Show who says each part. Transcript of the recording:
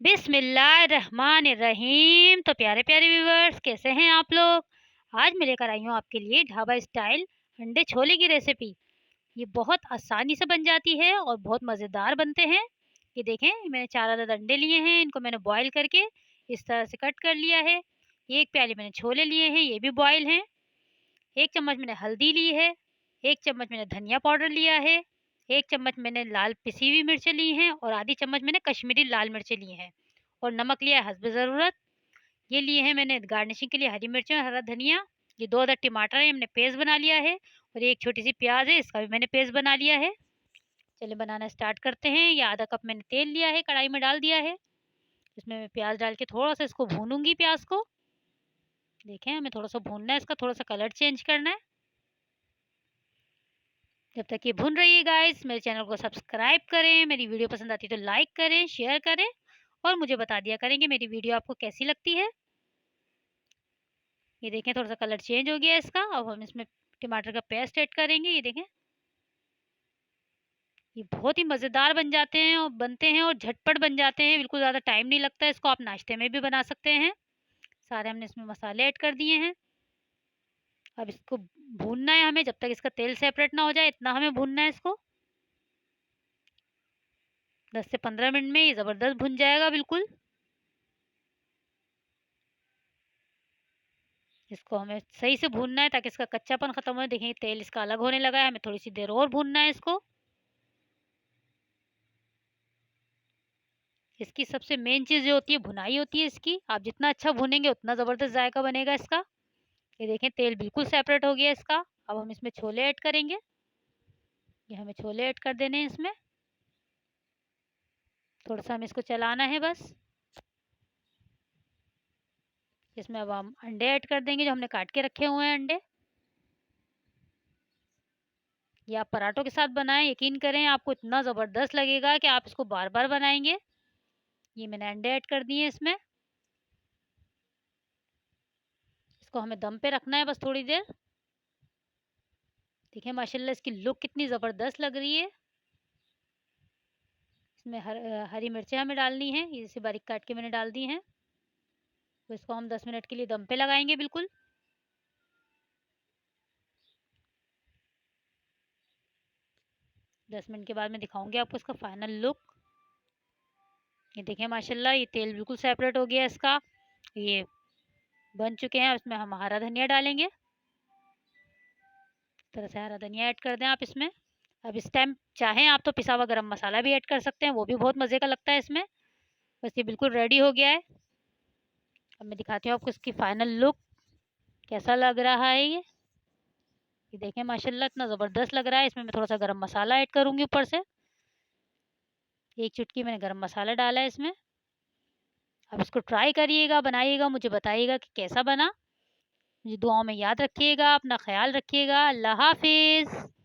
Speaker 1: बिस्मिल्लाहिर्रहमानिर्रहीम। तो प्यारे प्यारे व्यूवर्स, कैसे हैं आप लोग। आज मैं लेकर आई हूँ आपके लिए ढाबा स्टाइल अंडे छोले की रेसिपी। ये बहुत आसानी से बन जाती है और बहुत मज़ेदार बनते हैं। ये देखें, मैंने 4 अदद अंडे लिए हैं, इनको मैंने बॉईल करके इस तरह से कट कर लिया है। एक प्याली मैंने छोले लिए हैं, ये भी बॉईल हैं। 1 चम्मच मैंने हल्दी ली है, 1 चम्मच मैंने धनिया पाउडर लिया है, 1 चम्मच मैंने लाल पिसी हुई मिर्चें ली हैं और आधी चम्मच मैंने कश्मीरी लाल मिर्चें ली हैं और नमक लिया है हस्ब ज़रूरत। ये लिए हैं मैंने गार्निशिंग के लिए हरी मिर्चें और हरा धनिया। ये 2 अदद टमाटर है, हमने पेस्ट बना लिया है और एक छोटी सी प्याज है, इसका भी मैंने पेस्ट बना लिया है। चलिए बनाना स्टार्ट करते हैं। ये आधा कप मैंने तेल लिया है, कढ़ाई में डाल दिया है। इसमें मैं प्याज डाल के थोड़ा सा इसको भूनूंगी। प्याज को देखें, हमें थोड़ा सा भूनना है, इसका थोड़ा सा कलर चेंज करना है। जब तक ये भुन रही है गाइस, मेरे चैनल को सब्सक्राइब करें, मेरी वीडियो पसंद आती है तो लाइक करें, शेयर करें और मुझे बता दिया करें कि मेरी वीडियो आपको कैसी लगती है। ये देखें, थोड़ा सा कलर चेंज हो गया है इसका। अब हम इसमें टमाटर का पेस्ट ऐड करेंगे। ये देखें, ये बहुत ही मज़ेदार बन जाते हैं और बनते हैं और झटपट बन जाते हैं, बिल्कुल ज़्यादा टाइम नहीं लगता है। इसको आप नाश्ते में भी बना सकते हैं। सारे हमने इसमें मसाले ऐड कर दिए हैं। अब इसको भूनना है हमें, जब तक इसका तेल सेपरेट ना हो जाए, इतना हमें भूनना है इसको। 10 से 15 मिनट में ये ज़बरदस्त भुन जाएगा बिल्कुल। इसको हमें सही से भूनना है ताकि इसका कच्चापन खत्म हो। देखें, तेल इसका अलग होने लगा है, हमें थोड़ी सी देर और भूनना है इसको। इसकी सबसे मेन चीज़ जो होती है, भुनाई होती है इसकी। आप जितना अच्छा भुनेंगे उतना ज़बरदस्त जायका बनेगा इसका। ये देखें, तेल बिल्कुल सेपरेट हो गया इसका। अब हम इसमें छोले ऐड करेंगे। ये हमें छोले ऐड कर देने हैं इसमें। थोड़ा सा हमें इसको चलाना है बस। इसमें अब हम अंडे ऐड कर देंगे, जो हमने काट के रखे हुए हैं अंडे। ये आप पराठों के साथ बनाएं, यकीन करें आपको इतना ज़बरदस्त लगेगा कि आप इसको बार बार बनाएंगे। ये मैंने अंडे ऐड कर दिए इसमें। इसको हमें दम पे रखना है बस थोड़ी देर। देखिए माशाल्लाह इसकी लुक कितनी ज़बरदस्त लग रही है। इसमें हरी मिर्चें हमें डालनी है, इसे बारीक काट के मैंने डाल दी हैं। तो इसको हम 10 मिनट के लिए दम पे लगाएंगे बिल्कुल। 10 मिनट के बाद मैं दिखाऊंगी आपको इसका फाइनल लुक। ये देखिए माशाल्लाह, ये तेल बिल्कुल सेपरेट हो गया इसका। ये बन चुके हैं। इसमें हम हरा धनिया डालेंगे। इस तरह से हरा धनिया ऐड कर दें आप इसमें। अब इस टाइम चाहें आप तो पिसा हुआ गरम मसाला भी ऐड कर सकते हैं, वो भी बहुत मज़े का लगता है इसमें। बस ये बिल्कुल रेडी हो गया है। अब मैं दिखाती हूँ आपको इसकी फाइनल लुक कैसा लग रहा है। ये देखें माशाल्लाह इतना ज़बरदस्त लग रहा है। इसमें मैं थोड़ा सा गरम मसाला ऐड करूँगी ऊपर से। 1 चुटकी मैंने गरम मसाला डाला है इसमें। अब इसको ट्राई करिएगा, बनाइएगा, मुझे बताइएगा कि कैसा बना। मुझे दुआओं में याद रखिएगा, अपना ख्याल रखिएगा। अल्लाह हाफिज़।